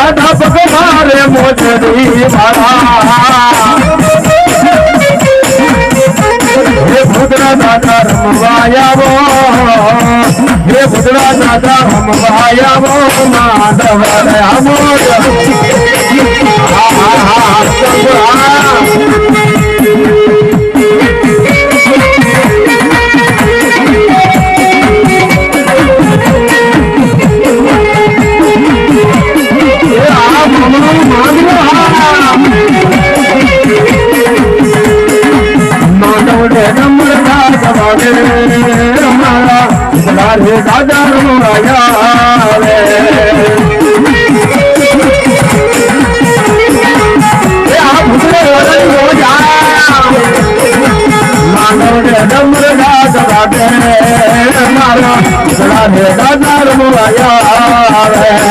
દાદા પગ મારે મોજડી મારા હે ભૂતરા દાદા રમવાયાવો હે ભૂતરા દાદા રમવાયાવો માધવ રામોજ દાદા રમવાયા દાદા રમવાયા